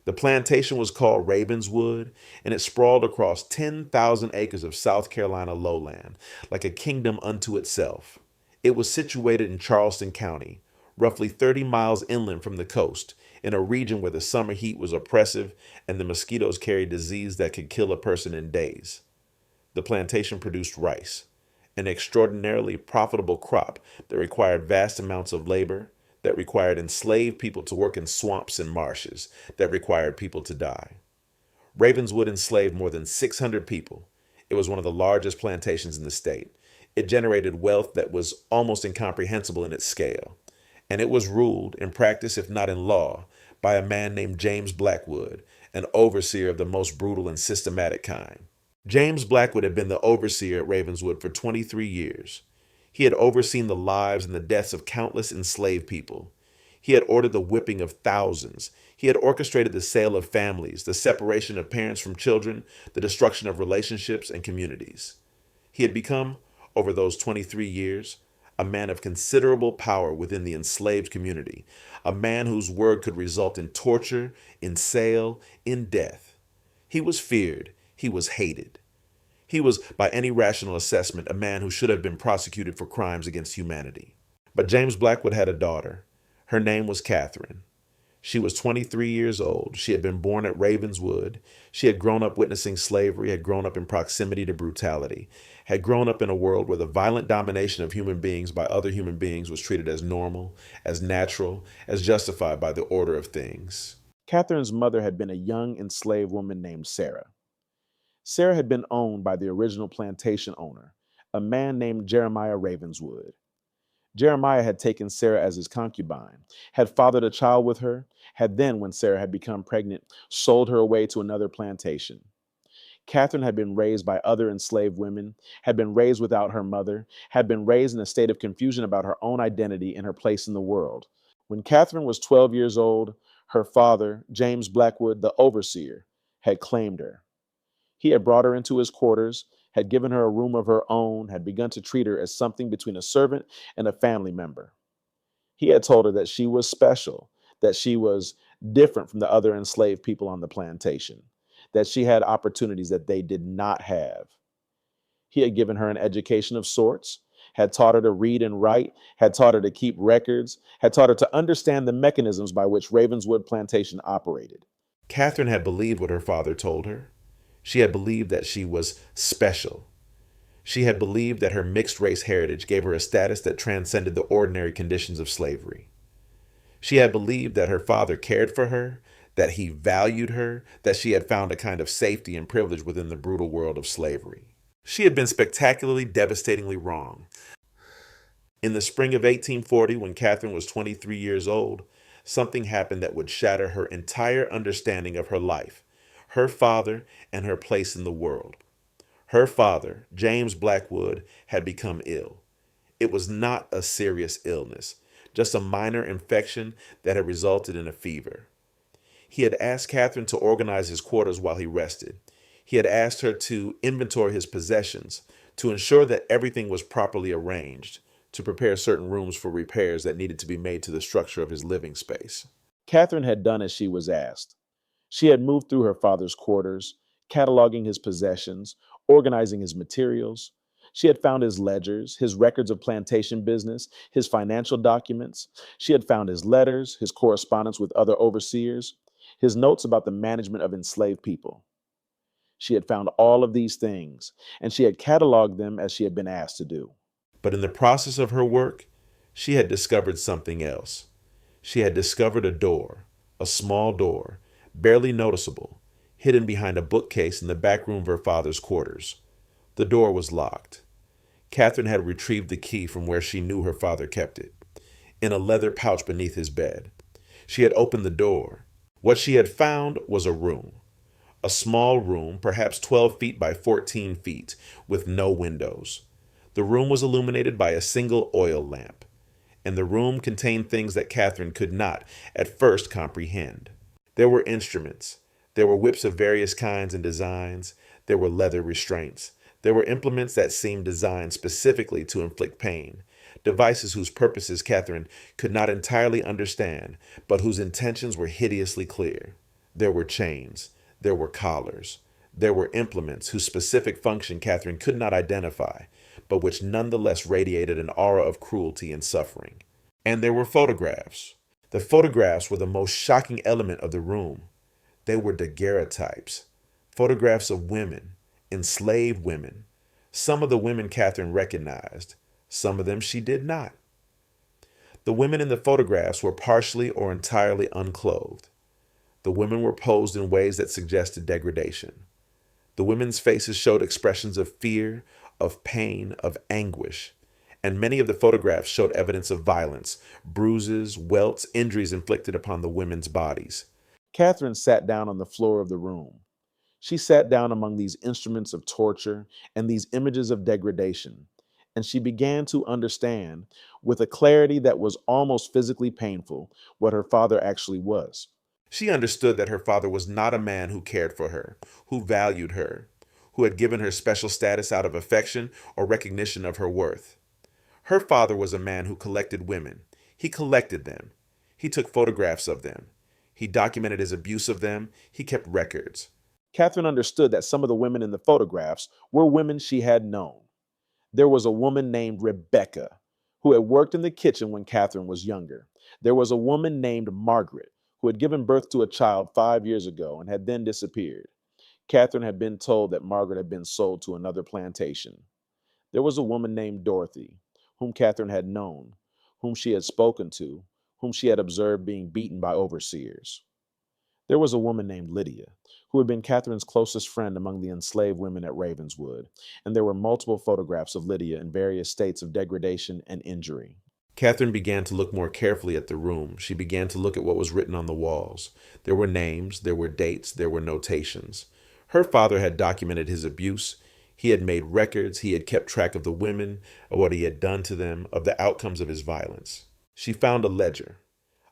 The plantation was called Ravenswood, and it sprawled across 10,000 acres of South Carolina lowland, like a kingdom unto itself. It was situated in Charleston County, roughly 30 miles inland from the coast, in a region where the summer heat was oppressive and the mosquitoes carried disease that could kill a person in days. The plantation produced rice, an extraordinarily profitable crop that required vast amounts of labor, that required enslaved people to work in swamps and marshes, that required people to die. Ravenswood enslaved more than 600 people. It was one of the largest plantations in the state. It generated wealth that was almost incomprehensible in its scale. And it was ruled, in practice if not in law, by a man named James Blackwood, an overseer of the most brutal and systematic kind. James Blackwood had been the overseer at Ravenswood for 23 years. He had overseen the lives and the deaths of countless enslaved people. He had ordered the whipping of thousands. He had orchestrated the sale of families, the separation of parents from children, the destruction of relationships and communities. He had become, over those 23 years, a man of considerable power within the enslaved community, a man whose word could result in torture, in sale, in death. He was feared. He was hated. He was, by any rational assessment, a man who should have been prosecuted for crimes against humanity. But James Blackwood had a daughter. Her name was Catherine. She was 23 years old. She had been born at Ravenswood. She had grown up witnessing slavery, had grown up in proximity to brutality, had grown up in a world where the violent domination of human beings by other human beings was treated as normal, as natural, as justified by the order of things. Catherine's mother had been a young enslaved woman named Sarah. Sarah had been owned by the original plantation owner, a man named Jeremiah Ravenswood. Jeremiah had taken Sarah as his concubine, had fathered a child with her, had then, when Sarah had become pregnant, sold her away to another plantation. Catherine had been raised by other enslaved women, had been raised without her mother, had been raised in a state of confusion about her own identity and her place in the world. When Catherine was 12 years old, her father, James Blackwood, the overseer, had claimed her. He had brought her into his quarters, had given her a room of her own, had begun to treat her as something between a servant and a family member. He had told her that she was special, that she was different from the other enslaved people on the plantation, that she had opportunities that they did not have. He had given her an education of sorts, had taught her to read and write, had taught her to keep records, had taught her to understand the mechanisms by which Ravenswood Plantation operated. Catherine had believed what her father told her. She had believed that she was special. She had believed that her mixed race heritage gave her a status that transcended the ordinary conditions of slavery. She had believed that her father cared for her, that he valued her, that she had found a kind of safety and privilege within the brutal world of slavery. She had been spectacularly, devastatingly wrong. In the spring of 1840, when Catherine was 23 years old, something happened that would shatter her entire understanding of her life, her father, and her place in the world. Her father, James Blackwood, had become ill. It was not a serious illness, just a minor infection that had resulted in a fever. He had asked Catherine to organize his quarters while he rested. He had asked her to inventory his possessions, to ensure that everything was properly arranged, to prepare certain rooms for repairs that needed to be made to the structure of his living space. Catherine had done as she was asked. She had moved through her father's quarters, cataloging his possessions, organizing his materials. She had found his ledgers, his records of plantation business, his financial documents. She had found his letters, his correspondence with other overseers, his notes about the management of enslaved people. She had found all of these things, and she had cataloged them as she had been asked to do. But in the process of her work, she had discovered something else. She had discovered a door, a small door, barely noticeable, hidden behind a bookcase in the back room of her father's quarters. The door was locked. Catherine had retrieved the key from where she knew her father kept it, in a leather pouch beneath his bed. She had opened the door. What she had found was a small room, perhaps 12 feet by 14 feet, with no windows. The room was illuminated by a single oil lamp, and the room contained things that Catherine could not, at first, comprehend. There were instruments. There were whips of various kinds and designs. There were leather restraints. There were implements that seemed designed specifically to inflict pain, devices whose purposes Catherine could not entirely understand, but whose intentions were hideously clear. There were chains. There were collars. There were implements whose specific function Catherine could not identify, but which nonetheless radiated an aura of cruelty and suffering. And there were photographs. The photographs were the most shocking element of the room. They were daguerreotypes, photographs of women, enslaved women. Some of the women Catherine recognized, some of them she did not. The women in the photographs were partially or entirely unclothed. The women were posed in ways that suggested degradation. The women's faces showed expressions of fear, of pain, of anguish, and many of the photographs showed evidence of violence, bruises, welts, injuries inflicted upon the women's bodies. Catherine sat down on the floor of the room. She sat down among these instruments of torture and these images of degradation, and she began to understand, with a clarity that was almost physically painful, what her father actually was. She understood that her father was not a man who cared for her, who valued her, who had given her special status out of affection or recognition of her worth. Her father was a man who collected women. He collected them. He took photographs of them. He documented his abuse of them. He kept records. Catherine understood that some of the women in the photographs were women she had known. There was a woman named Rebecca, who had worked in the kitchen when Catherine was younger. There was a woman named Margaret, who had given birth to a child 5 years ago and had then disappeared. Catherine had been told that Margaret had been sold to another plantation. There was a woman named Dorothy, whom Catherine had known, whom she had spoken to, whom she had observed being beaten by overseers. There was a woman named Lydia, who had been Catherine's closest friend among the enslaved women at Ravenswood, and there were multiple photographs of Lydia in various states of degradation and injury. Catherine began to look more carefully at the room. She began to look at what was written on the walls. There were names, there were dates, there were notations. Her father had documented his abuse. He had made records. He had kept track of the women, of what he had done to them, of the outcomes of his violence. She found a ledger,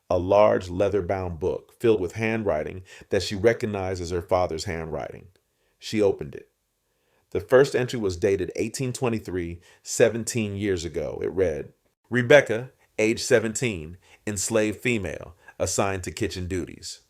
a large leather-bound book filled with handwriting that she recognized as her father's handwriting. She opened it. The first entry was dated 1823, 17 years ago. It read, Rebecca, age 17, enslaved female, assigned to kitchen duties.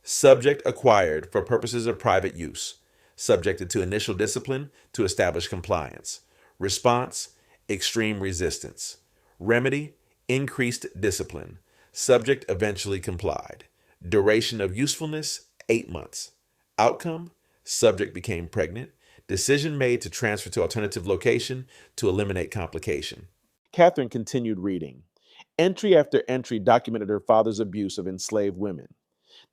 Subject acquired for purposes of private use. Subjected to initial discipline to establish compliance. Response, extreme resistance. Remedy, increased discipline. Subject eventually complied. Duration of usefulness, 8 months. Outcome, subject became pregnant. Decision made to transfer to alternative location to eliminate complication. Catherine continued reading. Entry after entry documented her father's abuse of enslaved women.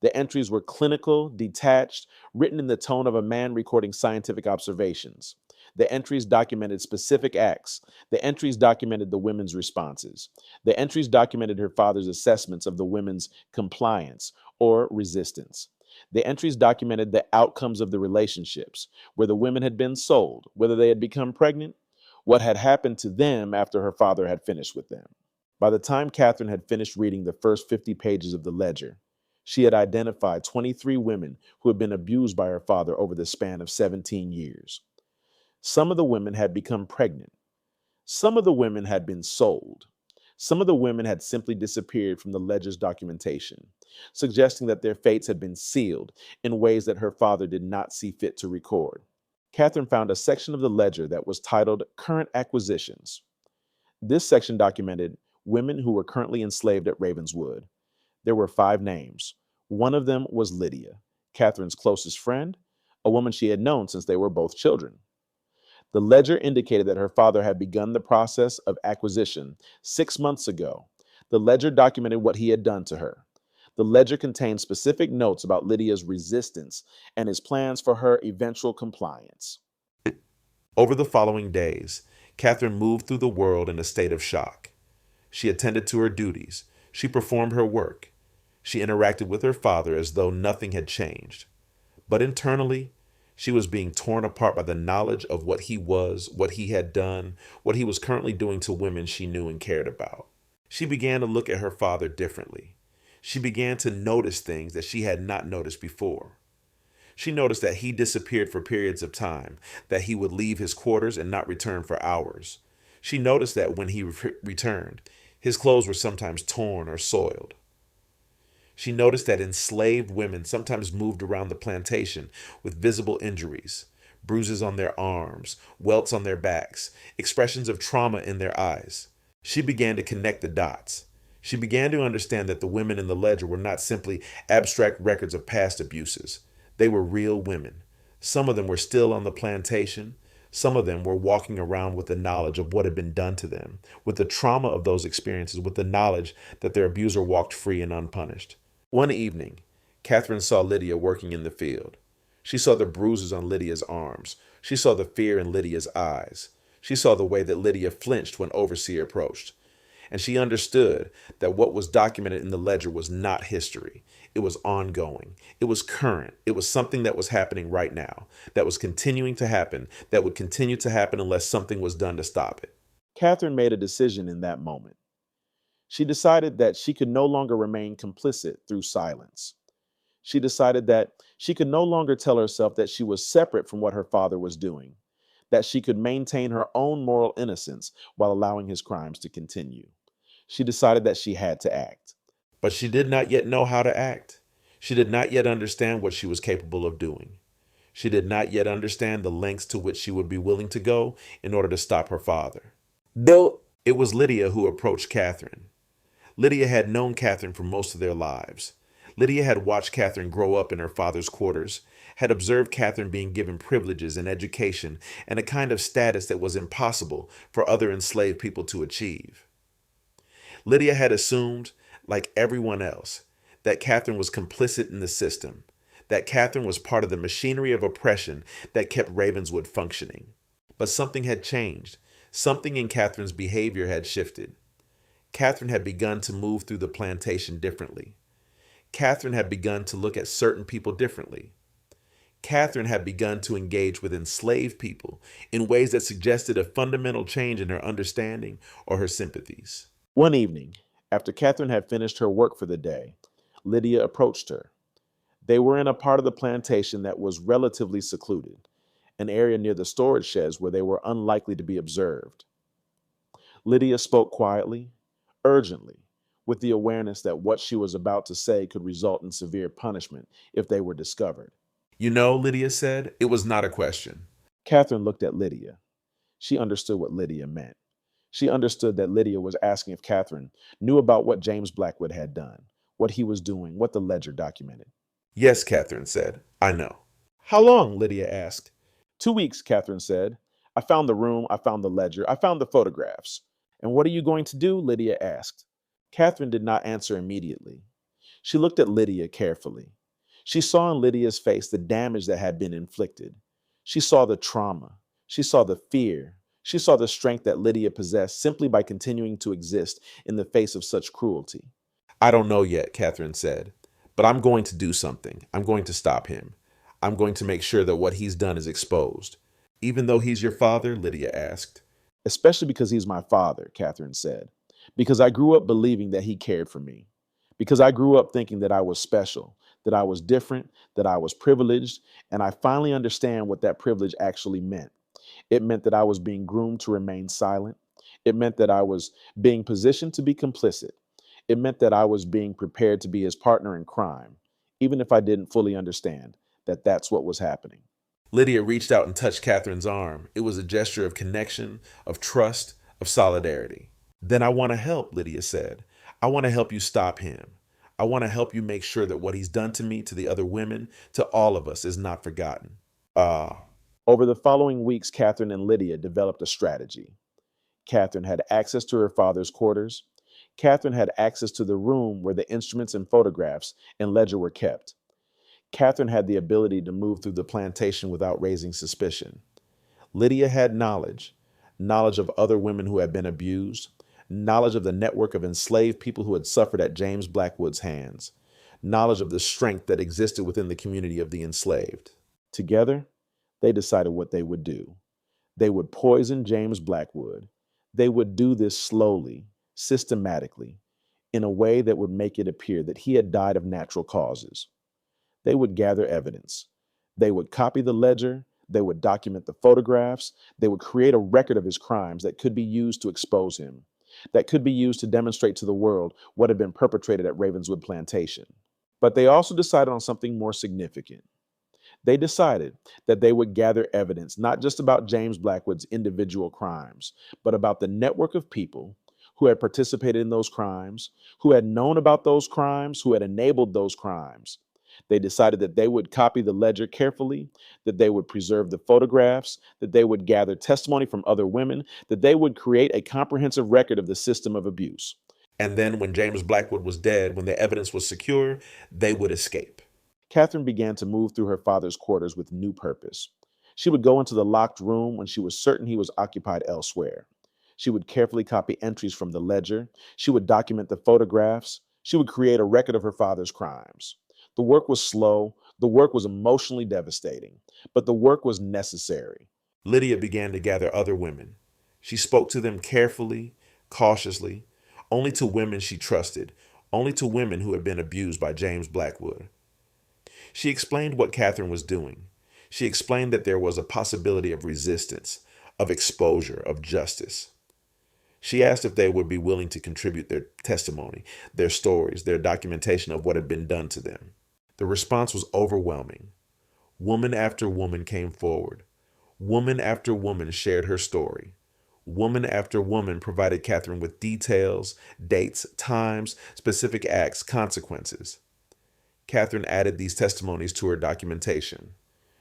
The entries were clinical, detached, written in the tone of a man recording scientific observations. The entries documented specific acts. The entries documented the women's responses. The entries documented her father's assessments of the women's compliance or resistance. The entries documented the outcomes of the relationships, where the women had been sold, whether they had become pregnant, what had happened to them after her father had finished with them. By the time Catherine had finished reading the first 50 pages of the ledger, she had identified 23 women who had been abused by her father over the span of 17 years. Some of the women had become pregnant. Some of the women had been sold. Some of the women had simply disappeared from the ledger's documentation, suggesting that their fates had been sealed in ways that her father did not see fit to record. Catherine found a section of the ledger that was titled Current Acquisitions. This section documented women who were currently enslaved at Ravenswood. There were 5 names. One of them was Lydia, Catherine's closest friend, a woman she had known since they were both children. The ledger indicated that her father had begun the process of acquisition 6 months ago. The ledger documented what he had done to her. The ledger contained specific notes about Lydia's resistance and his plans for her eventual compliance. Over the following days, Catherine moved through the world in a state of shock. She attended to her duties. She performed her work. She interacted with her father as though nothing had changed. But internally, she was being torn apart by the knowledge of what he was, what he had done, what he was currently doing to women she knew and cared about. She began to look at her father differently. She began to notice things that she had not noticed before. She noticed that he disappeared for periods of time, that he would leave his quarters and not return for hours. She noticed that when he returned, his clothes were sometimes torn or soiled. She noticed that enslaved women sometimes moved around the plantation with visible injuries, bruises on their arms, welts on their backs, expressions of trauma in their eyes. She began to connect the dots. She began to understand that the women in the ledger were not simply abstract records of past abuses. They were real women. Some of them were still on the plantation. Some of them were walking around with the knowledge of what had been done to them, with the trauma of those experiences, with the knowledge that their abuser walked free and unpunished. One evening, Catherine saw Lydia working in the field. She saw the bruises on Lydia's arms. She saw the fear in Lydia's eyes. She saw the way that Lydia flinched when Overseer approached. And she understood that what was documented in the ledger was not history. It was ongoing. It was current. It was something that was happening right now, that was continuing to happen, that would continue to happen unless something was done to stop it. Catherine made a decision in that moment. She decided that she could no longer remain complicit through silence. She decided that she could no longer tell herself that she was separate from what her father was doing, that she could maintain her own moral innocence while allowing his crimes to continue. She decided that she had to act. But she did not yet know how to act. She did not yet understand what she was capable of doing. She did not yet understand the lengths to which she would be willing to go in order to stop her father. Though it was Lydia who approached Catherine. Lydia had known Catherine for most of their lives. Lydia had watched Catherine grow up in her father's quarters, had observed Catherine being given privileges and education and a kind of status that was impossible for other enslaved people to achieve. Lydia had assumed, like everyone else, that Catherine was complicit in the system, that Catherine was part of the machinery of oppression that kept Ravenswood functioning. But something had changed. Something in Catherine's behavior had shifted. Catherine had begun to move through the plantation differently. Catherine had begun to look at certain people differently. Catherine had begun to engage with enslaved people in ways that suggested a fundamental change in her understanding or her sympathies. One evening, after Catherine had finished her work for the day, Lydia approached her. They were in a part of the plantation that was relatively secluded, an area near the storage sheds where they were unlikely to be observed. Lydia spoke quietly, urgently, with the awareness that what she was about to say could result in severe punishment if they were discovered. You know, Lydia said, it was not a question. Catherine looked at Lydia. She understood what Lydia meant. She understood that Lydia was asking if Catherine knew about what James Blackwood had done, what he was doing, what the ledger documented. Yes, Catherine said, I know. How long? Lydia asked. 2 weeks, Catherine said. I found the room, I found the ledger, I found the photographs. And what are you going to do? Lydia asked. Catherine did not answer immediately. She looked at Lydia carefully. She saw in Lydia's face the damage that had been inflicted. She saw the trauma. She saw the fear. She saw the strength that Lydia possessed simply by continuing to exist in the face of such cruelty. I don't know yet, Catherine said, but I'm going to do something. I'm going to stop him. I'm going to make sure that what he's done is exposed. Even though he's your father? Lydia asked. Especially because he's my father, Catherine said. Because I grew up believing that he cared for me. Because I grew up thinking that I was special, that I was different, that I was privileged, and I finally understand what that privilege actually meant. It meant that I was being groomed to remain silent. It meant that I was being positioned to be complicit. It meant that I was being prepared to be his partner in crime, even if I didn't fully understand that that's what was happening. Lydia reached out and touched Catherine's arm. It was a gesture of connection, of trust, of solidarity. Then I want to help, Lydia said. I want to help you stop him. I want to help you make sure that what he's done to me, to the other women, to all of us is not forgotten. Over the following weeks, Catherine and Lydia developed a strategy. Catherine had access to her father's quarters. Catherine had access to the room where the instruments and photographs and ledger were kept. Catherine had the ability to move through the plantation without raising suspicion. Lydia had knowledge of other women who had been abused, knowledge of the network of enslaved people who had suffered at James Blackwood's hands, knowledge of the strength that existed within the community of the enslaved. Together, they decided what they would do. They would poison James Blackwood. They would do this slowly, systematically, in a way that would make it appear that he had died of natural causes. They would gather evidence. They would copy the ledger. They would document the photographs. They would create a record of his crimes that could be used to expose him, that could be used to demonstrate to the world what had been perpetrated at Ravenswood Plantation. But they also decided on something more significant. They decided that they would gather evidence not just about James Blackwood's individual crimes, but about the network of people who had participated in those crimes, who had known about those crimes, who had enabled those crimes. They decided that they would copy the ledger carefully, that they would preserve the photographs, that they would gather testimony from other women, that they would create a comprehensive record of the system of abuse. And then, when James Blackwood was dead, when the evidence was secure, they would escape. Catherine began to move through her father's quarters with new purpose. She would go into the locked room when she was certain he was occupied elsewhere. She would carefully copy entries from the ledger. She would document the photographs. She would create a record of her father's crimes. The work was slow. The work was emotionally devastating, but the work was necessary. Lydia began to gather other women. She spoke to them carefully, cautiously, only to women she trusted, only to women who had been abused by James Blackwood. She explained what Catherine was doing. She explained that there was a possibility of resistance, of exposure, of justice. She asked if they would be willing to contribute their testimony, their stories, their documentation of what had been done to them. The response was overwhelming. Woman after woman came forward. Woman after woman shared her story. Woman after woman provided Catherine with details, dates, times, specific acts, consequences. Catherine added these testimonies to her documentation.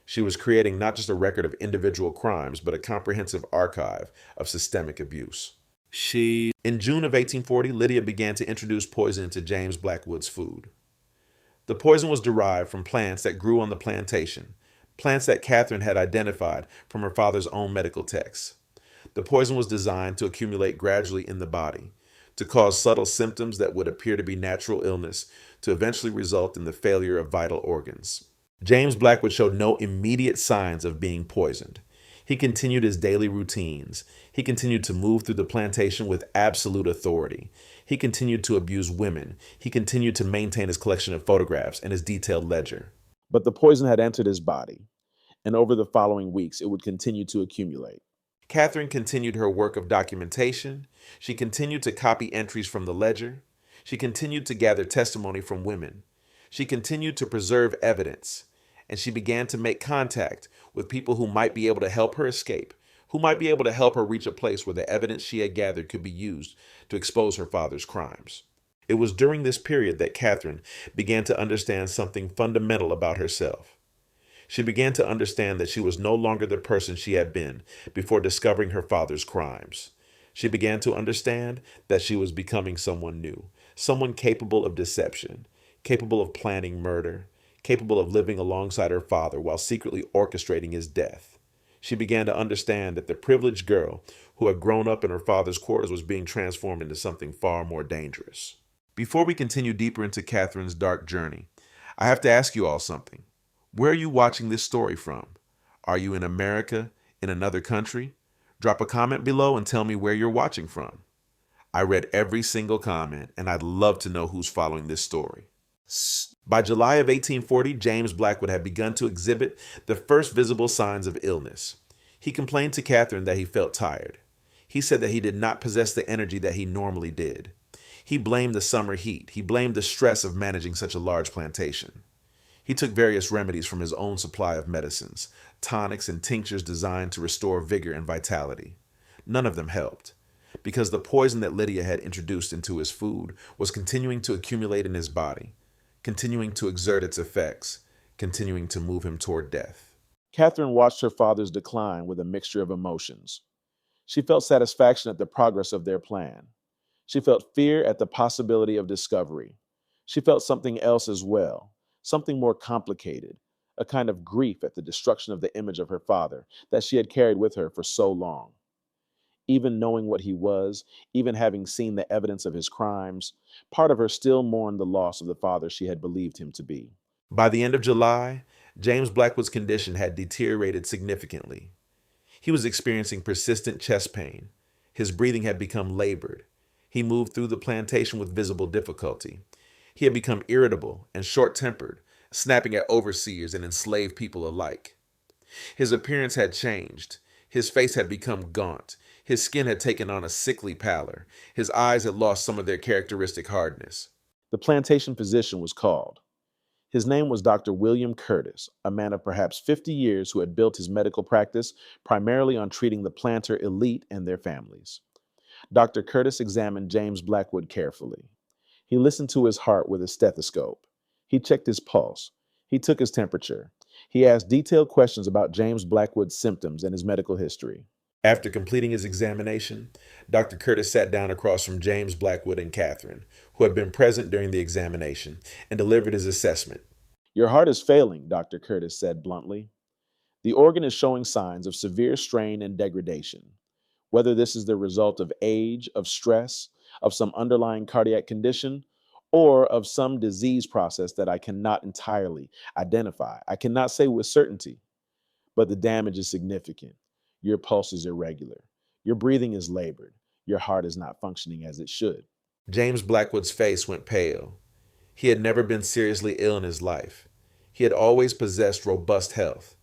She was creating not just a record of individual crimes, but a comprehensive archive of systemic abuse. In June of 1840, Lydia began to introduce poison into James Blackwood's food. The poison was derived from plants that grew on the plantation, plants that Catherine had identified from her father's own medical texts. The poison was designed to accumulate gradually in the body, to cause subtle symptoms that would appear to be natural illness, to eventually result in the failure of vital organs. James Blackwood showed no immediate signs of being poisoned. He continued his daily routines. He continued to move through the plantation with absolute authority. He continued to abuse women. He continued to maintain his collection of photographs and his detailed ledger. But the poison had entered his body, and over the following weeks, it would continue to accumulate. Catherine continued her work of documentation. She continued to copy entries from the ledger. She continued to gather testimony from women. She continued to preserve evidence. And she began to make contact with people who might be able to help her escape, who might be able to help her reach a place where the evidence she had gathered could be used to expose her father's crimes. It was during this period that Catherine began to understand something fundamental about herself. She began to understand that she was no longer the person she had been before discovering her father's crimes. She began to understand that she was becoming someone new, someone capable of deception, capable of planning murder, capable of living alongside her father while secretly orchestrating his death. She began to understand that the privileged girl who had grown up in her father's quarters was being transformed into something far more dangerous. Before we continue deeper into Catherine's dark journey, I have to ask you all something. Where are you watching this story from? Are you in America, in another country? Drop a comment below and tell me where you're watching from. I read every single comment, and I'd love to know who's following this story. By July of 1840, James Blackwood had begun to exhibit the first visible signs of illness. He complained to Catherine that he felt tired. He said that he did not possess the energy that he normally did. He blamed the summer heat. He blamed the stress of managing such a large plantation. He took various remedies from his own supply of medicines, tonics and tinctures designed to restore vigor and vitality. None of them helped, because the poison that Lydia had introduced into his food was continuing to accumulate in his body, continuing to exert its effects, continuing to move him toward death. Catherine watched her father's decline with a mixture of emotions. She felt satisfaction at the progress of their plan. She felt fear at the possibility of discovery. She felt something else as well, something more complicated, a kind of grief at the destruction of the image of her father that she had carried with her for so long. Even knowing what he was, even having seen the evidence of his crimes, part of her still mourned the loss of the father she had believed him to be. By the end of July, James Blackwood's condition had deteriorated significantly. He was experiencing persistent chest pain. His breathing had become labored. He moved through the plantation with visible difficulty. He had become irritable and short-tempered, snapping at overseers and enslaved people alike. His appearance had changed. His face had become gaunt. His skin had taken on a sickly pallor. His eyes had lost some of their characteristic hardness. The plantation physician was called. His name was Dr. William Curtis, a man of perhaps 50 years who had built his medical practice primarily on treating the planter elite and their families. Dr. Curtis examined James Blackwood carefully. He listened to his heart with a stethoscope. He checked his pulse. He took his temperature. He asked detailed questions about James Blackwood's symptoms and his medical history. After completing his examination, Dr. Curtis sat down across from James Blackwood and Catherine, who had been present during the examination, and delivered his assessment. Your heart is failing, Dr. Curtis said bluntly. The organ is showing signs of severe strain and degradation. Whether this is the result of age, of stress, of some underlying cardiac condition, or of some disease process that I cannot entirely identify. I cannot say with certainty, but the damage is significant. Your pulse is irregular. Your breathing is labored. Your heart is not functioning as it should. James Blackwood's face went pale. He had never been seriously ill in his life. He had always possessed robust health.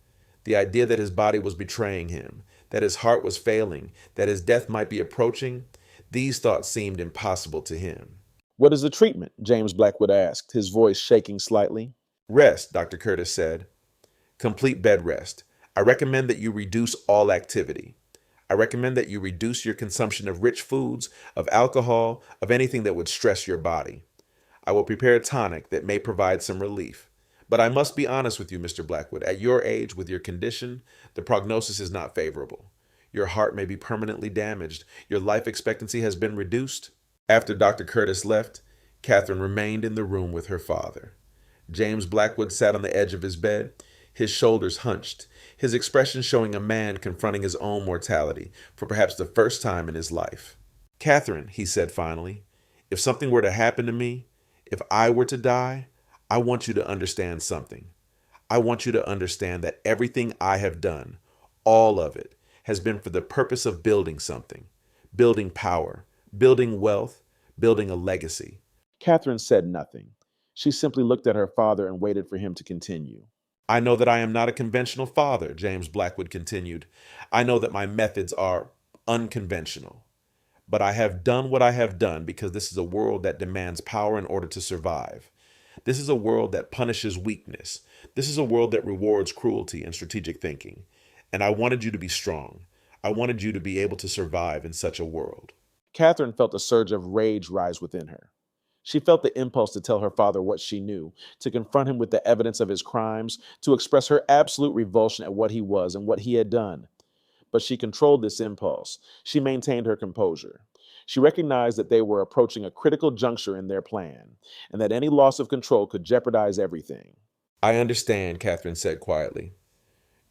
The idea that his body was betraying him, that his heart was failing, that his death might be approaching, these thoughts seemed impossible to him. What is the treatment? James Blackwood asked, his voice shaking slightly. Rest, Dr. Curtis said. Complete bed rest. I recommend that you reduce all activity. I recommend that you reduce your consumption of rich foods, of alcohol, of anything that would stress your body. I will prepare a tonic that may provide some relief. But I must be honest with you, Mr. Blackwood. At your age, with your condition, the prognosis is not favorable. Your heart may be permanently damaged. Your life expectancy has been reduced. After Dr. Curtis left, Catherine remained in the room with her father. James Blackwood sat on the edge of his bed, his shoulders hunched, his expression showing a man confronting his own mortality for perhaps the first time in his life. Catherine, he said finally, if something were to happen to me, if I were to die, I want you to understand something. I want you to understand that everything I have done, all of it, has been for the purpose of building something, building power, building wealth, building a legacy. Catherine said nothing. She simply looked at her father and waited for him to continue. I know that I am not a conventional father, James Blackwood continued. I know that my methods are unconventional. But I have done what I have done because this is a world that demands power in order to survive. This is a world that punishes weakness. This is a world that rewards cruelty and strategic thinking. And I wanted you to be strong. I wanted you to be able to survive in such a world. Catherine felt a surge of rage rise within her. She felt the impulse to tell her father what she knew, to confront him with the evidence of his crimes, to express her absolute revulsion at what he was and what he had done. But she controlled this impulse. She maintained her composure. She recognized that they were approaching a critical juncture in their plan, and that any loss of control could jeopardize everything. I understand, Catherine said quietly.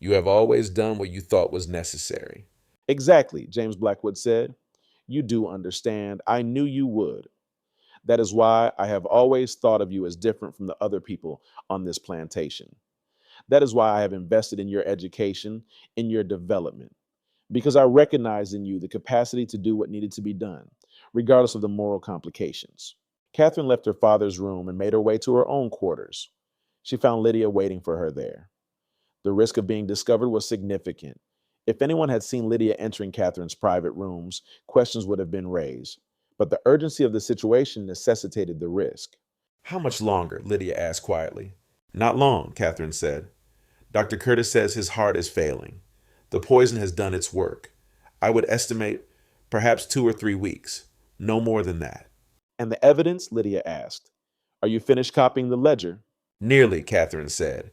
You have always done what you thought was necessary. Exactly, James Blackwood said. You do understand. I knew you would. That is why I have always thought of you as different from the other people on this plantation. That is why I have invested in your education, in your development, because I recognized in you the capacity to do what needed to be done, regardless of the moral complications. Catherine left her father's room and made her way to her own quarters. She found Lydia waiting for her there. The risk of being discovered was significant. If anyone had seen Lydia entering Catherine's private rooms, questions would have been raised. But the urgency of the situation necessitated the risk. How much longer? Lydia asked quietly. Not long, Catherine said. Dr. Curtis says his heart is failing. The poison has done its work. I would estimate perhaps 2 or 3 weeks, no more than that. And the evidence? Lydia asked. Are you finished copying the ledger? Nearly, Catherine said.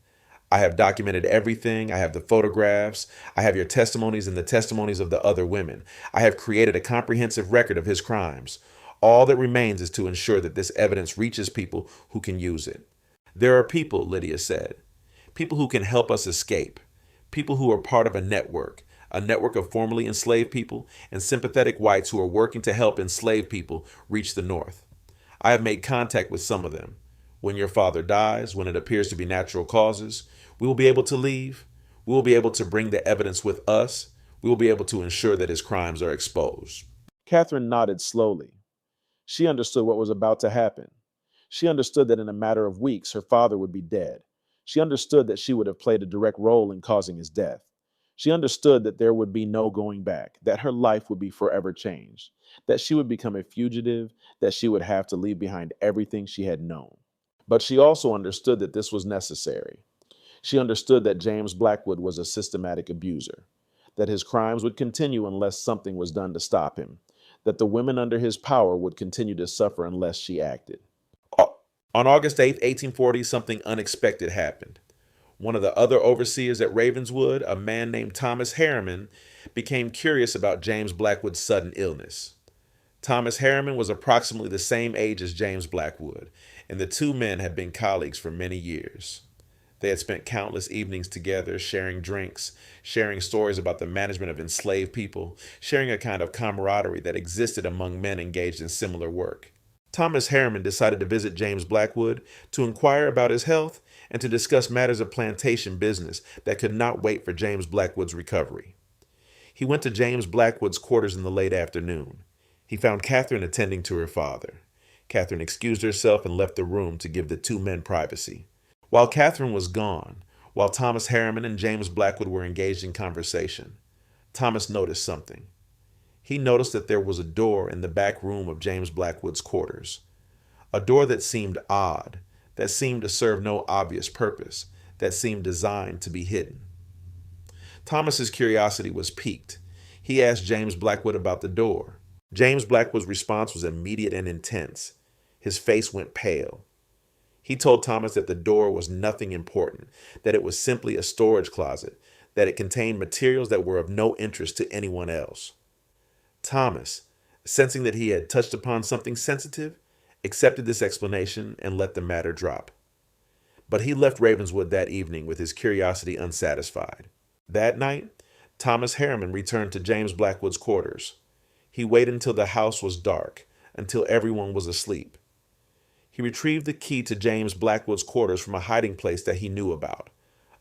I have documented everything. I have the photographs. I have your testimonies and the testimonies of the other women. I have created a comprehensive record of his crimes. All that remains is to ensure that this evidence reaches people who can use it. There are people, Lydia said, people who can help us escape, people who are part of a network of formerly enslaved people and sympathetic whites who are working to help enslaved people reach the North. I have made contact with some of them. When your father dies, when it appears to be natural causes, we will be able to leave. We will be able to bring the evidence with us. We will be able to ensure that his crimes are exposed. Catherine nodded slowly. She understood what was about to happen. She understood that in a matter of weeks, her father would be dead. She understood that she would have played a direct role in causing his death. She understood that there would be no going back, that her life would be forever changed, that she would become a fugitive, that she would have to leave behind everything she had known. But she also understood that this was necessary. She understood that James Blackwood was a systematic abuser, that his crimes would continue unless something was done to stop him, that the women under his power would continue to suffer unless she acted. On August 8th, 1840, something unexpected happened. One of the other overseers at Ravenswood, a man named Thomas Harriman, became curious about James Blackwood's sudden illness. Thomas Harriman was approximately the same age as James Blackwood, and the two men had been colleagues for many years. They had spent countless evenings together, sharing drinks, sharing stories about the management of enslaved people, sharing a kind of camaraderie that existed among men engaged in similar work. Thomas Harriman decided to visit James Blackwood to inquire about his health and to discuss matters of plantation business that could not wait for James Blackwood's recovery. He went to James Blackwood's quarters in the late afternoon. He found Catherine attending to her father. Catherine excused herself and left the room to give the two men privacy. While Catherine was gone, while Thomas Harriman and James Blackwood were engaged in conversation, Thomas noticed something. He noticed that there was a door in the back room of James Blackwood's quarters, a door that seemed odd, that seemed to serve no obvious purpose, that seemed designed to be hidden. Thomas's curiosity was piqued. He asked James Blackwood about the door. James Blackwood's response was immediate and intense. His face went pale. He told Thomas that the door was nothing important, that it was simply a storage closet, that it contained materials that were of no interest to anyone else. Thomas, sensing that he had touched upon something sensitive, accepted this explanation and let the matter drop. But he left Ravenswood that evening with his curiosity unsatisfied. That night, Thomas Harriman returned to James Blackwood's quarters. He waited until the house was dark, until everyone was asleep. He retrieved the key to James Blackwood's quarters from a hiding place that he knew about,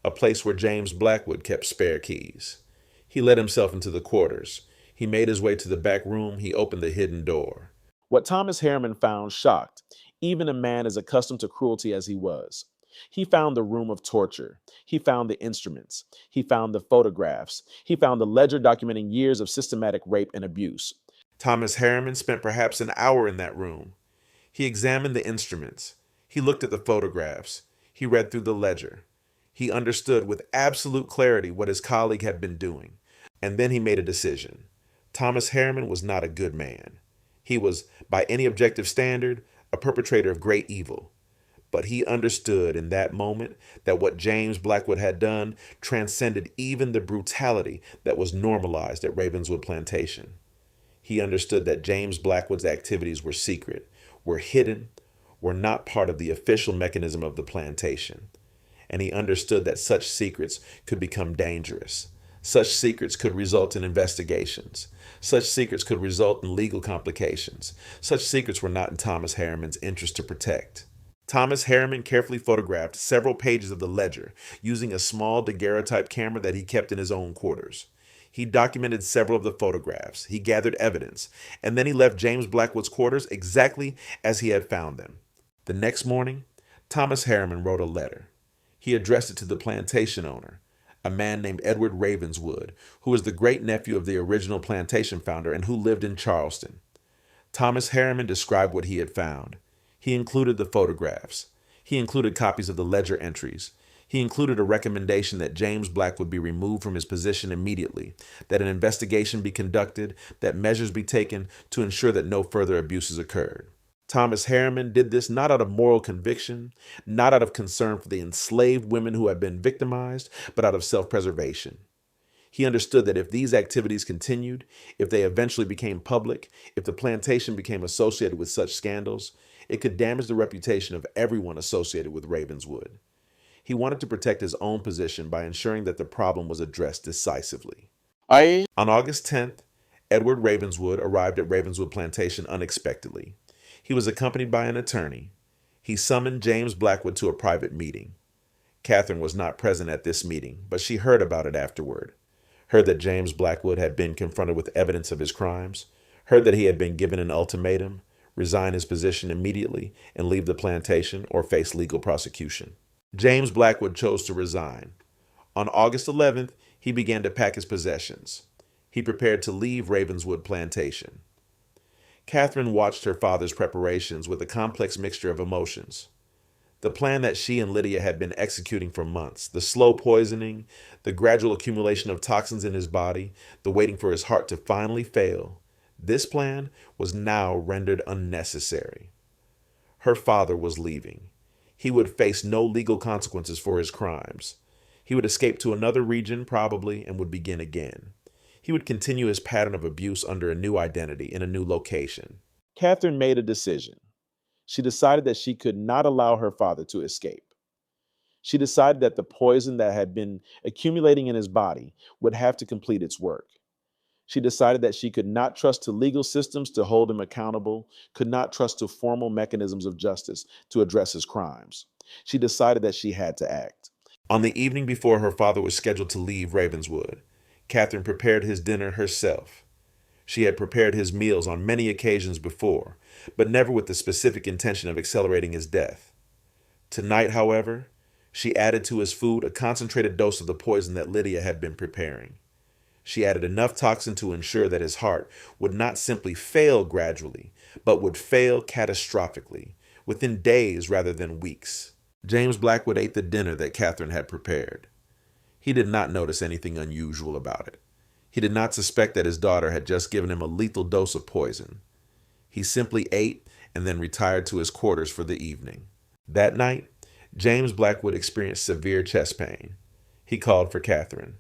a place where James Blackwood kept spare keys. He let himself into the quarters. He made his way to the back room. He opened the hidden door. What Thomas Harriman found shocked even a man as accustomed to cruelty as he was. He found the room of torture. He found the instruments. He found the photographs. He found the ledger documenting years of systematic rape and abuse. Thomas Harriman spent perhaps an hour in that room. He examined the instruments. He looked at the photographs. He read through the ledger. He understood with absolute clarity what his colleague had been doing. And then he made a decision. Thomas Harriman was not a good man. He was, by any objective standard, a perpetrator of great evil. But he understood in that moment that what James Blackwood had done transcended even the brutality that was normalized at Ravenswood Plantation. He understood that James Blackwood's activities were secret, were hidden, were not part of the official mechanism of the plantation. And he understood that such secrets could become dangerous. Such secrets could result in investigations. Such secrets could result in legal complications. Such secrets were not in Thomas Harriman's interest to protect. Thomas Harriman carefully photographed several pages of the ledger using a small daguerreotype camera that he kept in his own quarters. He documented several of the photographs. He gathered evidence, and then he left James Blackwood's quarters exactly as he had found them. The next morning, Thomas Harriman wrote a letter. He addressed it to the plantation owner, a man named Edward Ravenswood, who was the great-nephew of the original plantation founder and who lived in Charleston. Thomas Harriman described what he had found. He included the photographs. He included copies of the ledger entries. He included a recommendation that James Blackwood be removed from his position immediately, that an investigation be conducted, that measures be taken to ensure that no further abuses occurred. Thomas Harriman did this not out of moral conviction, not out of concern for the enslaved women who had been victimized, but out of self-preservation. He understood that if these activities continued, if they eventually became public, if the plantation became associated with such scandals, it could damage the reputation of everyone associated with Ravenswood. He wanted to protect his own position by ensuring that the problem was addressed decisively. On August 10th, Edward Ravenswood arrived at Ravenswood Plantation unexpectedly. He was accompanied by an attorney. He summoned James Blackwood to a private meeting. Catherine was not present at this meeting, but she heard about it afterward. Heard that James Blackwood had been confronted with evidence of his crimes. Heard that he had been given an ultimatum: resign his position immediately and leave the plantation or face legal prosecution. James Blackwood chose to resign. On August 11th, he began to pack his possessions. He prepared to leave Ravenswood Plantation. Catherine watched her father's preparations with a complex mixture of emotions. The plan that she and Lydia had been executing for months, the slow poisoning, the gradual accumulation of toxins in his body, the waiting for his heart to finally fail, this plan was now rendered unnecessary. Her father was leaving. He would face no legal consequences for his crimes. He would escape to another region, probably, and would begin again. He would continue his pattern of abuse under a new identity in a new location. Catherine made a decision. She decided that she could not allow her father to escape. She decided that the poison that had been accumulating in his body would have to complete its work. She decided that she could not trust to legal systems to hold him accountable, could not trust to formal mechanisms of justice to address his crimes. She decided that she had to act. On the evening before her father was scheduled to leave Ravenswood, Catherine prepared his dinner herself. She had prepared his meals on many occasions before, but never with the specific intention of accelerating his death. Tonight, however, she added to his food a concentrated dose of the poison that Lydia had been preparing. She added enough toxin to ensure that his heart would not simply fail gradually, but would fail catastrophically, within days rather than weeks. James Blackwood ate the dinner that Catherine had prepared. He did not notice anything unusual about it. He did not suspect that his daughter had just given him a lethal dose of poison. He simply ate and then retired to his quarters for the evening. That night, James Blackwood experienced severe chest pain. He called for Catherine.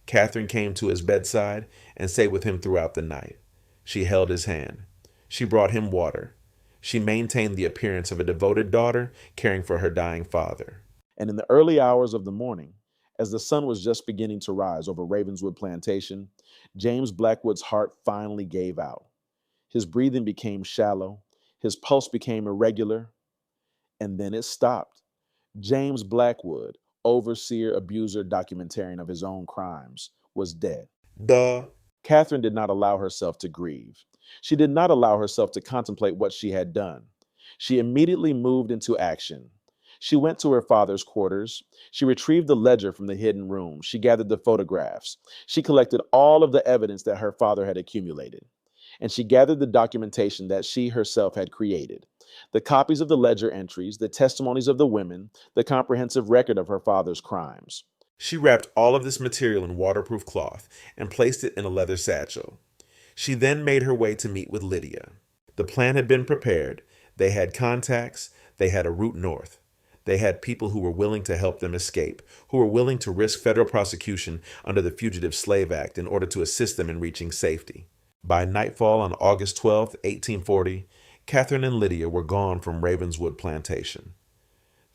Catherine came to his bedside and stayed with him throughout the night. She held his hand. She brought him water. She maintained the appearance of a devoted daughter caring for her dying father. And in the early hours of the morning, as the sun was just beginning to rise over Ravenswood Plantation, James Blackwood's heart finally gave out. His breathing became shallow. His pulse became irregular. And then it stopped. James Blackwood, overseer, abuser, documentarian of his own crimes, was dead. Duh. Catherine did not allow herself to grieve. She did not allow herself to contemplate what she had done. She immediately moved into action. She went to her father's quarters. She retrieved the ledger from the hidden room. She gathered the photographs. She collected all of the evidence that her father had accumulated. And she gathered the documentation that she herself had created. The copies of the ledger entries, the testimonies of the women, the comprehensive record of her father's crimes. She wrapped all of this material in waterproof cloth and placed it in a leather satchel. She then made her way to meet with Lydia. The plan had been prepared. They had contacts. They had a route north. They had people who were willing to help them escape, who were willing to risk federal prosecution under the Fugitive Slave Act in order to assist them in reaching safety. By nightfall on August 12, 1840, Catherine and Lydia were gone from Ravenswood Plantation.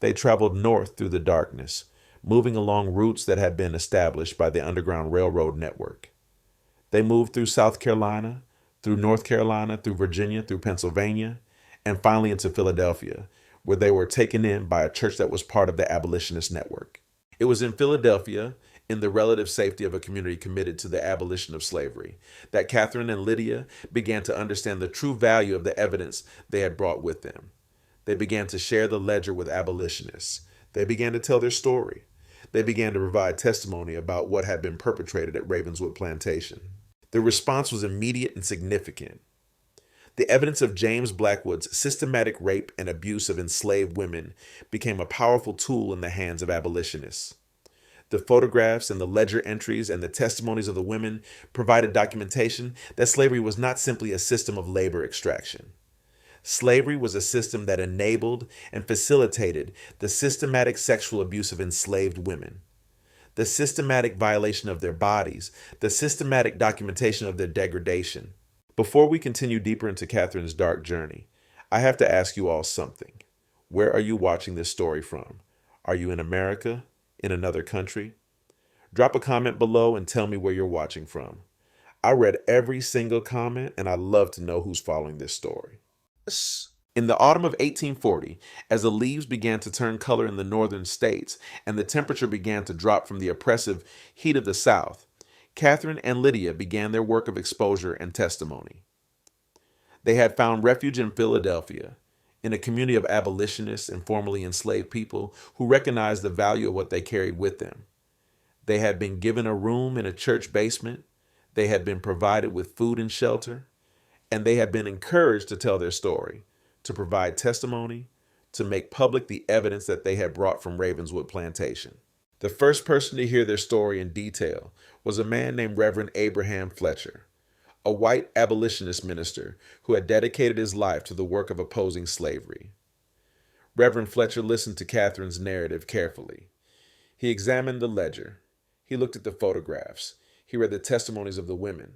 They traveled north through the darkness, moving along routes that had been established by the Underground Railroad network. They moved through South Carolina, through North Carolina, through Virginia, through Pennsylvania, and finally into Philadelphia, where they were taken in by a church that was part of the abolitionist network. It was in Philadelphia, in the relative safety of a community committed to the abolition of slavery, that Catherine and Lydia began to understand the true value of the evidence they had brought with them. They began to share the ledger with abolitionists. They began to tell their story. They began to provide testimony about what had been perpetrated at Ravenswood Plantation. The response was immediate and significant. The evidence of James Blackwood's systematic rape and abuse of enslaved women became a powerful tool in the hands of abolitionists. The photographs and the ledger entries and the testimonies of the women provided documentation that slavery was not simply a system of labor extraction. Slavery was a system that enabled and facilitated the systematic sexual abuse of enslaved women, the systematic violation of their bodies, the systematic documentation of their degradation. Before we continue deeper into Catherine's dark journey, I have to ask you all something. Where are you watching this story from? Are you in America? In another country? Drop a comment below and tell me where you're watching from. I read every single comment and I'd love to know who's following this story. In the autumn of 1840, as the leaves began to turn color in the northern states and the temperature began to drop from the oppressive heat of the South, Catherine and Lydia began their work of exposure and testimony. They had found refuge in Philadelphia, in a community of abolitionists and formerly enslaved people who recognized the value of what they carried with them. They had been given a room in a church basement. They had been provided with food and shelter, and they had been encouraged to tell their story, to provide testimony, to make public the evidence that they had brought from Ravenswood Plantation. The first person to hear their story in detail was a man named Reverend Abraham Fletcher, a white abolitionist minister who had dedicated his life to the work of opposing slavery. Reverend Fletcher listened to Catherine's narrative carefully. He examined the ledger. He looked at the photographs. He read the testimonies of the women.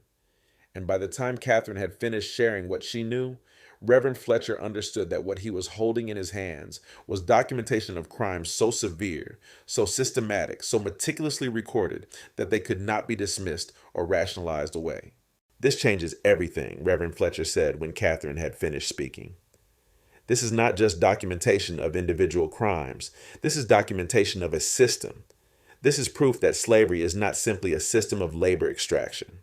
And by the time Catherine had finished sharing what she knew, Reverend Fletcher understood that what he was holding in his hands was documentation of crimes so severe, so systematic, so meticulously recorded that they could not be dismissed or rationalized away. This changes everything, Reverend Fletcher said when Catherine had finished speaking. This is not just documentation of individual crimes. This is documentation of a system. This is proof that slavery is not simply a system of labor extraction.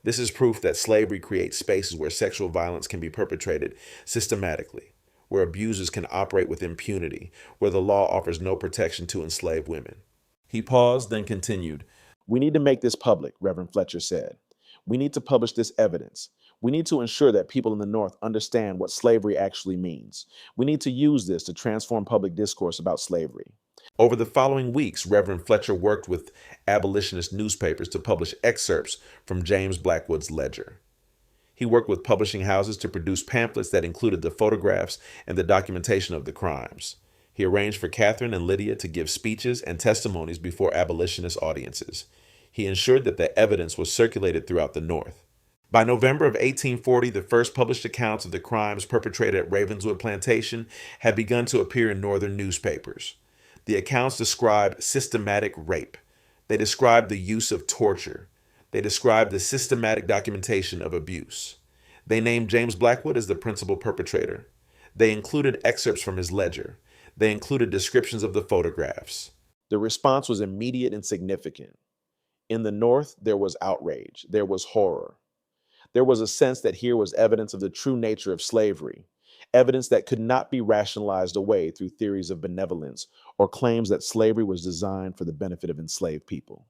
This is proof that slavery creates spaces where sexual violence can be perpetrated systematically, where abusers can operate with impunity, where the law offers no protection to enslaved women. He paused, then continued. "We need to make this public," Reverend Fletcher said. "We need to publish this evidence. We need to ensure that people in the North understand what slavery actually means. We need to use this to transform public discourse about slavery." Over the following weeks, Reverend Fletcher worked with abolitionist newspapers to publish excerpts from James Blackwood's ledger. He worked with publishing houses to produce pamphlets that included the photographs and the documentation of the crimes. He arranged for Catherine and Lydia to give speeches and testimonies before abolitionist audiences. He ensured that the evidence was circulated throughout the North. By November of 1840, the first published accounts of the crimes perpetrated at Ravenswood Plantation had begun to appear in Northern newspapers. The accounts described systematic rape. They described the use of torture. They described the systematic documentation of abuse. They named James Blackwood as the principal perpetrator. They included excerpts from his ledger. They included descriptions of the photographs. The response was immediate and significant. In the North, there was outrage. There was horror. There was a sense that here was evidence of the true nature of slavery, evidence that could not be rationalized away through theories of benevolence or claims that slavery was designed for the benefit of enslaved people.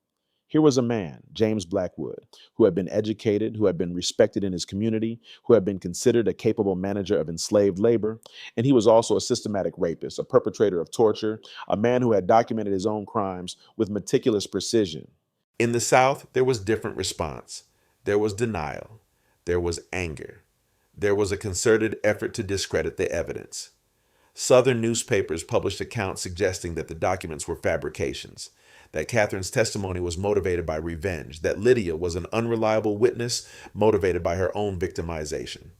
Here was a man, James Blackwood, who had been educated, who had been respected in his community, who had been considered a capable manager of enslaved labor, and he was also a systematic rapist, a perpetrator of torture, a man who had documented his own crimes with meticulous precision. In the South, there was different response. There was denial. There was anger. There was a concerted effort to discredit the evidence. Southern newspapers published accounts suggesting that the documents were fabrications, that Catherine's testimony was motivated by revenge, that Lydia was an unreliable witness motivated by her own victimization.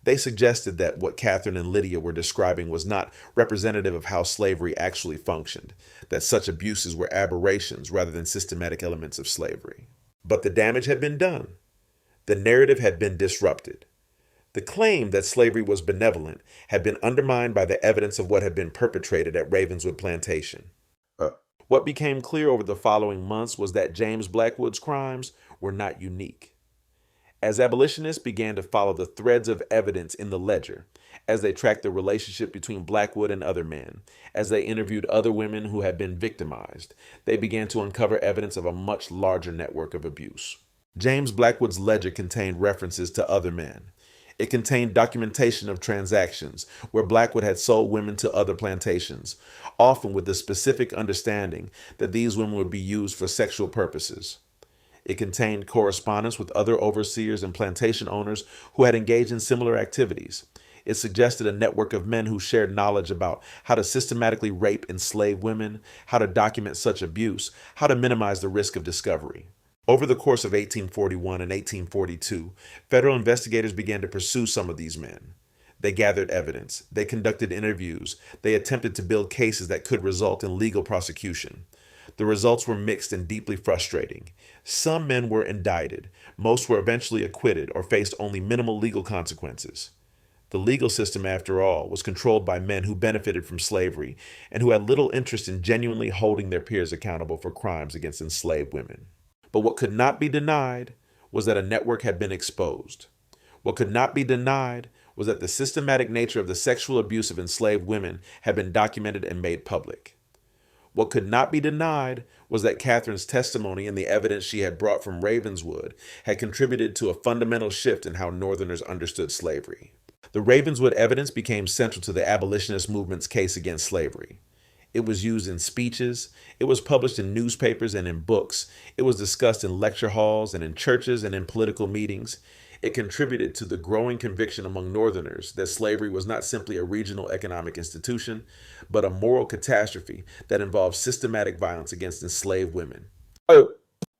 They suggested that what Catherine and Lydia were describing was not representative of how slavery actually functioned, that such abuses were aberrations rather than systematic elements of slavery. But the damage had been done. The narrative had been disrupted. The claim that slavery was benevolent had been undermined by the evidence of what had been perpetrated at Ravenswood Plantation. What became clear over the following months was that James Blackwood's crimes were not unique. As abolitionists began to follow the threads of evidence in the ledger, as they tracked the relationship between Blackwood and other men, as they interviewed other women who had been victimized, they began to uncover evidence of a much larger network of abuse. James Blackwood's ledger contained references to other men. It contained documentation of transactions where Blackwood had sold women to other plantations, often with the specific understanding that these women would be used for sexual purposes. It contained correspondence with other overseers and plantation owners who had engaged in similar activities. It suggested a network of men who shared knowledge about how to systematically rape enslaved women, how to document such abuse, how to minimize the risk of discovery. Over the course of 1841 and 1842, federal investigators began to pursue some of these men. They gathered evidence. They conducted interviews. They attempted to build cases that could result in legal prosecution. The results were mixed and deeply frustrating. Some men were indicted. Most were eventually acquitted or faced only minimal legal consequences. The legal system, after all, was controlled by men who benefited from slavery and who had little interest in genuinely holding their peers accountable for crimes against enslaved women. But what could not be denied was that a network had been exposed. What could not be denied was that the systematic nature of the sexual abuse of enslaved women had been documented and made public. What could not be denied was that Catherine's testimony and the evidence she had brought from Ravenswood had contributed to a fundamental shift in how Northerners understood slavery. The Ravenswood evidence became central to the abolitionist movement's case against slavery. It was used in speeches, it was published in newspapers and in books, it was discussed in lecture halls and in churches and in political meetings. It contributed to the growing conviction among Northerners that slavery was not simply a regional economic institution, but a moral catastrophe that involved systematic violence against enslaved women.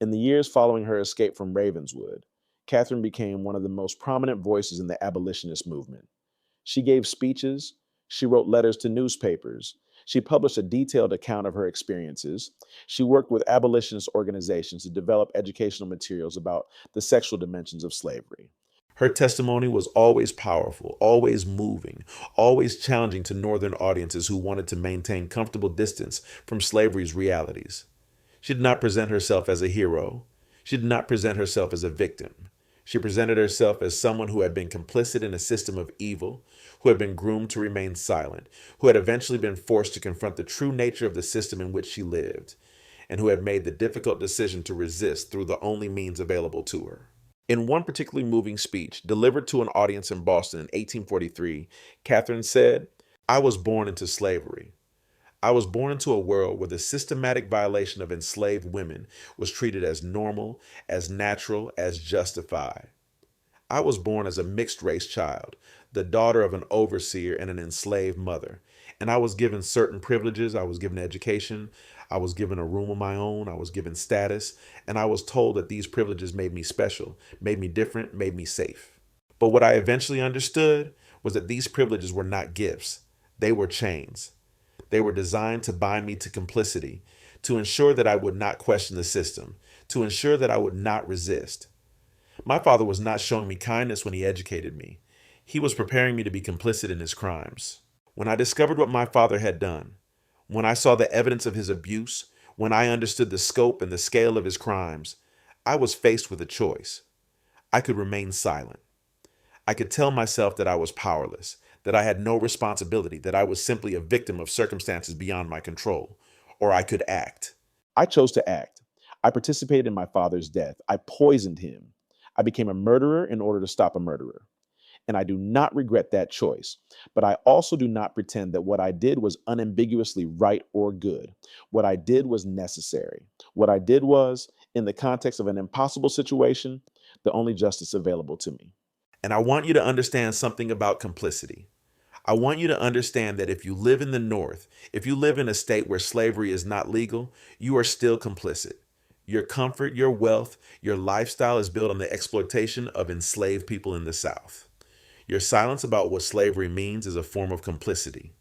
In the years following her escape from Ravenswood, Catherine became one of the most prominent voices in the abolitionist movement. She gave speeches, she wrote letters to newspapers, she published a detailed account of her experiences, she worked with abolitionist organizations to develop educational materials about the sexual dimensions of slavery. Her testimony was always powerful, always moving, always challenging to Northern audiences who wanted to maintain comfortable distance from slavery's realities. She did not present herself as a hero. She did not present herself as a victim. She presented herself as someone who had been complicit in a system of evil, who had been groomed to remain silent, who had eventually been forced to confront the true nature of the system in which she lived, and who had made the difficult decision to resist through the only means available to her. In one particularly moving speech delivered to an audience in Boston in 1843, Catherine said, "I was born into slavery. I was born into a world where the systematic violation of enslaved women was treated as normal, as natural, as justified. I was born as a mixed race child, the daughter of an overseer and an enslaved mother. And I was given certain privileges. I was given education. I was given a room of my own. I was given status. And I was told that these privileges made me special, made me different, made me safe. But what I eventually understood was that these privileges were not gifts. They were chains. They were designed to bind me to complicity, to ensure that I would not question the system, to ensure that I would not resist. My father was not showing me kindness when he educated me. He was preparing me to be complicit in his crimes. When I discovered what my father had done, when I saw the evidence of his abuse, when I understood the scope and the scale of his crimes, I was faced with a choice. I could remain silent. I could tell myself that I was powerless, that I had no responsibility, that I was simply a victim of circumstances beyond my control, or I could act. I chose to act. I participated in my father's death. I poisoned him. I became a murderer in order to stop a murderer. And I do not regret that choice. But I also do not pretend that what I did was unambiguously right or good. What I did was necessary. What I did was, in the context of an impossible situation, the only justice available to me. And I want you to understand something about complicity. I want you to understand that if you live in the North, if you live in a state where slavery is not legal, you are still complicit. Your comfort, your wealth, your lifestyle is built on the exploitation of enslaved people in the South. Your silence about what slavery means is a form of complicity.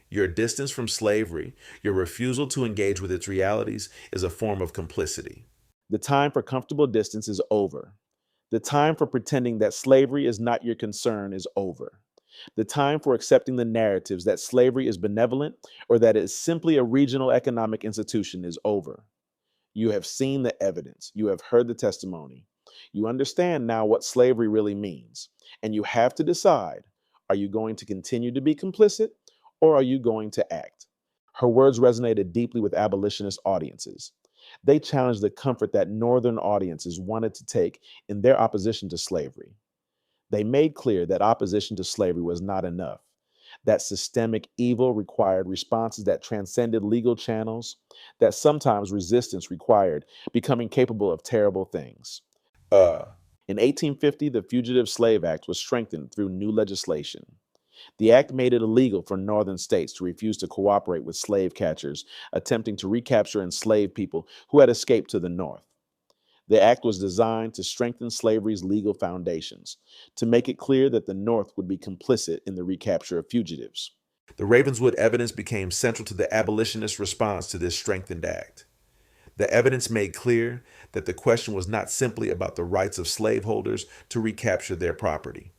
Your distance from slavery, your refusal to engage with its realities, is a form of complicity. The time for comfortable distance is over. The time for pretending that slavery is not your concern is over. The time for accepting the narratives that slavery is benevolent or that it is simply a regional economic institution is over. You have seen the evidence. You have heard the testimony. You understand now what slavery really means. And you have to decide, are you going to continue to be complicit or are you going to act? Her words resonated deeply with abolitionist audiences. They challenged the comfort that Northern audiences wanted to take in their opposition to slavery. They made clear that opposition to slavery was not enough, that systemic evil required responses that transcended legal channels, that sometimes resistance required becoming capable of terrible things. In 1850, the Fugitive Slave Act was strengthened through new legislation. The act made it illegal for northern states to refuse to cooperate with slave catchers attempting to recapture enslaved people who had escaped to the north. The act was designed to strengthen slavery's legal foundations, to make it clear that the North would be complicit in the recapture of fugitives. The Ravenswood evidence became central to the abolitionist response to this strengthened act. The evidence made clear that the question was not simply about the rights of slaveholders to recapture their property.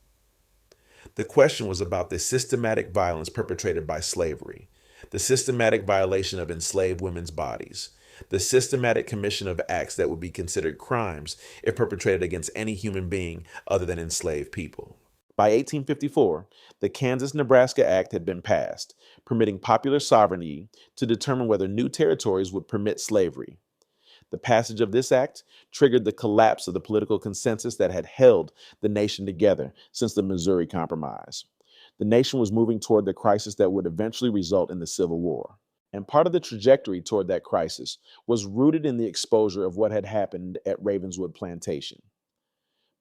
The question was about the systematic violence perpetrated by slavery, the systematic violation of enslaved women's bodies, the systematic commission of acts that would be considered crimes if perpetrated against any human being other than enslaved people. By 1854, the Kansas-Nebraska Act had been passed, permitting popular sovereignty to determine whether new territories would permit slavery. The passage of this act triggered the collapse of the political consensus that had held the nation together since the Missouri Compromise. The nation was moving toward the crisis that would eventually result in the Civil War. And part of the trajectory toward that crisis was rooted in the exposure of what had happened at Ravenswood Plantation.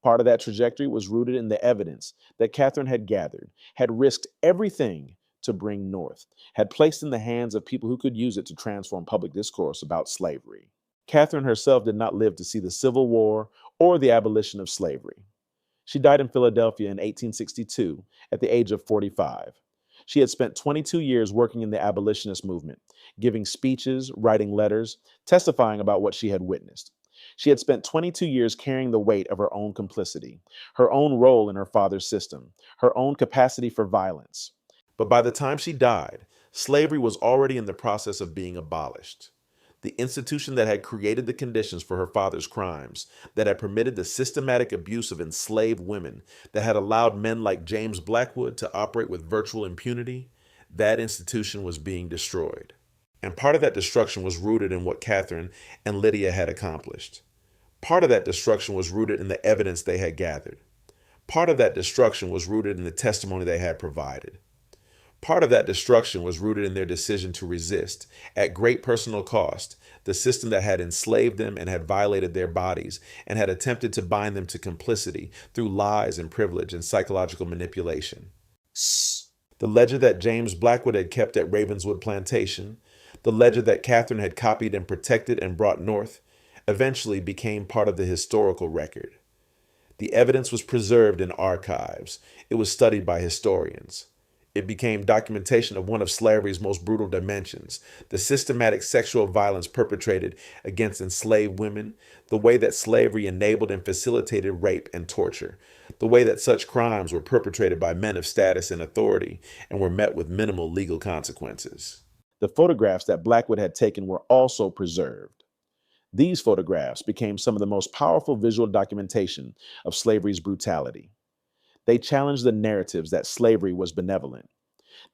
Part of that trajectory was rooted in the evidence that Catherine had gathered, had risked everything to bring north, had placed in the hands of people who could use it to transform public discourse about slavery. Catherine herself did not live to see the Civil War or the abolition of slavery. She died in Philadelphia in 1862 at the age of 45. She had spent 22 years working in the abolitionist movement, giving speeches, writing letters, testifying about what she had witnessed. She had spent 22 years carrying the weight of her own complicity, her own role in her father's system, her own capacity for violence. But by the time she died, slavery was already in the process of being abolished. The institution that had created the conditions for her father's crimes, that had permitted the systematic abuse of enslaved women, that had allowed men like James Blackwood to operate with virtual impunity, that institution was being destroyed. And part of that destruction was rooted in what Catherine and Lydia had accomplished. Part of that destruction was rooted in the evidence they had gathered. Part of that destruction was rooted in the testimony they had provided. Part of that destruction was rooted in their decision to resist, at great personal cost, the system that had enslaved them and had violated their bodies and had attempted to bind them to complicity through lies and privilege and psychological manipulation. The ledger that James Blackwood had kept at Ravenswood Plantation, the ledger that Catherine had copied and protected and brought north, eventually became part of the historical record. The evidence was preserved in archives. It was studied by historians. It became documentation of one of slavery's most brutal dimensions, the systematic sexual violence perpetrated against enslaved women, the way that slavery enabled and facilitated rape and torture, the way that such crimes were perpetrated by men of status and authority and were met with minimal legal consequences. The photographs that Blackwood had taken were also preserved. These photographs became some of the most powerful visual documentation of slavery's brutality. They challenged the narratives that slavery was benevolent.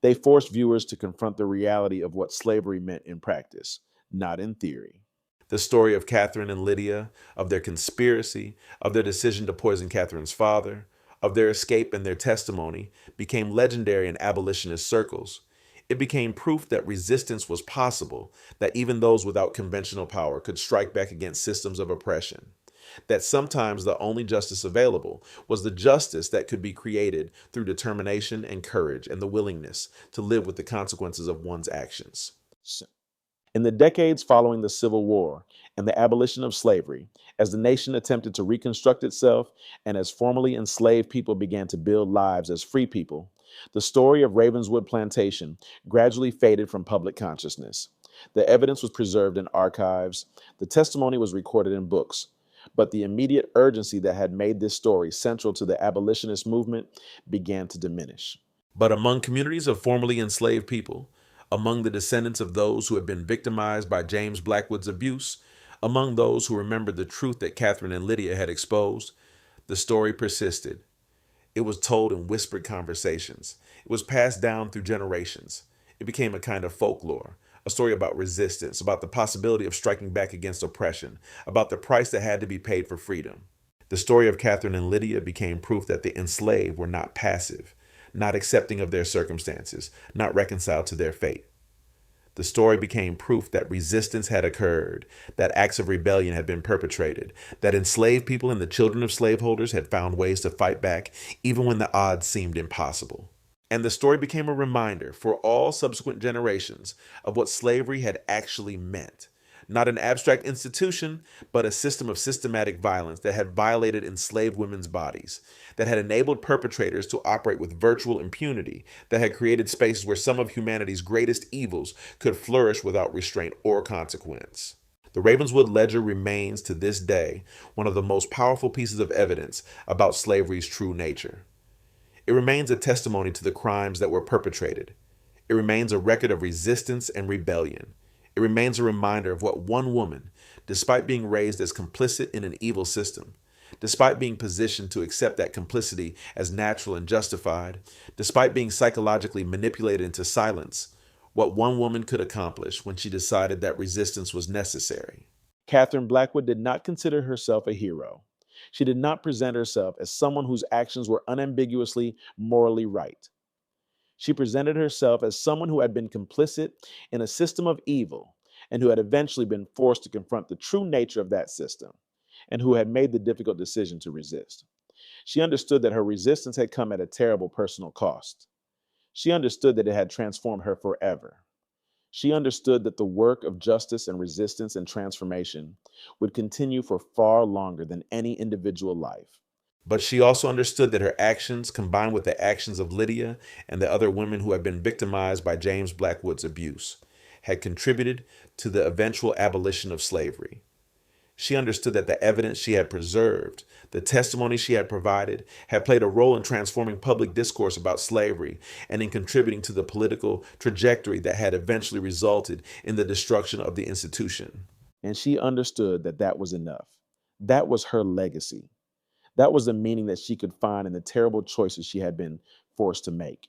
They forced viewers to confront the reality of what slavery meant in practice, not in theory. The story of Catherine and Lydia, of their conspiracy, of their decision to poison Catherine's father, of their escape and their testimony, became legendary in abolitionist circles. It became proof that resistance was possible, that even those without conventional power could strike back against systems of oppression. That sometimes the only justice available was the justice that could be created through determination and courage and the willingness to live with the consequences of one's actions. In the decades following the Civil War and the abolition of slavery, as the nation attempted to reconstruct itself and as formerly enslaved people began to build lives as free people, the story of Ravenswood Plantation gradually faded from public consciousness. The evidence was preserved in archives, the testimony was recorded in books, but the immediate urgency that had made this story central to the abolitionist movement began to diminish. But among communities of formerly enslaved people, among the descendants of those who had been victimized by James Blackwood's abuse, among those who remembered the truth that Catherine and Lydia had exposed, the story persisted. It was told in whispered conversations. It was passed down through generations. It became a kind of folklore, a story about resistance, about the possibility of striking back against oppression, about the price that had to be paid for freedom. The story of Catherine and Lydia became proof that the enslaved were not passive, not accepting of their circumstances, not reconciled to their fate. The story became proof that resistance had occurred, that acts of rebellion had been perpetrated, that enslaved people and the children of slaveholders had found ways to fight back even when the odds seemed impossible. And the story became a reminder for all subsequent generations of what slavery had actually meant. Not an abstract institution, but a system of systematic violence that had violated enslaved women's bodies, that had enabled perpetrators to operate with virtual impunity, that had created spaces where some of humanity's greatest evils could flourish without restraint or consequence. The Ravenswood Ledger remains to this day one of the most powerful pieces of evidence about slavery's true nature. It remains a testimony to the crimes that were perpetrated. It remains a record of resistance and rebellion. It remains a reminder of what one woman, despite being raised as complicit in an evil system, despite being positioned to accept that complicity as natural and justified, despite being psychologically manipulated into silence, what one woman could accomplish when she decided that resistance was necessary. Catherine Blackwood did not consider herself a hero. She did not present herself as someone whose actions were unambiguously morally right. She presented herself as someone who had been complicit in a system of evil and who had eventually been forced to confront the true nature of that system and who had made the difficult decision to resist. She understood that her resistance had come at a terrible personal cost. She understood that it had transformed her forever. She understood that the work of justice and resistance and transformation would continue for far longer than any individual life. But she also understood that her actions, combined with the actions of Lydia and the other women who had been victimized by James Blackwood's abuse, had contributed to the eventual abolition of slavery. She understood that the evidence she had preserved, the testimony she had provided, had played a role in transforming public discourse about slavery and in contributing to the political trajectory that had eventually resulted in the destruction of the institution. And she understood that that was enough. That was her legacy. That was the meaning that she could find in the terrible choices she had been forced to make.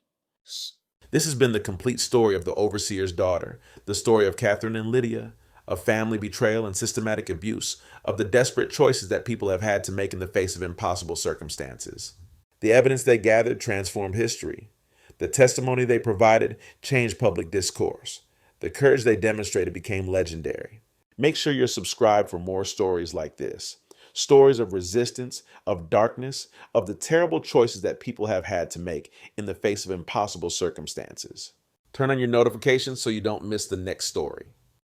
This has been the complete story of the overseer's daughter, the story of Catherine and Lydia, of family betrayal and systematic abuse, of the desperate choices that people have had to make in the face of impossible circumstances. The evidence they gathered transformed history. The testimony they provided changed public discourse. The courage they demonstrated became legendary. Make sure you're subscribed for more stories like this. Stories of resistance, of darkness, of the terrible choices that people have had to make in the face of impossible circumstances. Turn on your notifications so you don't miss the next story.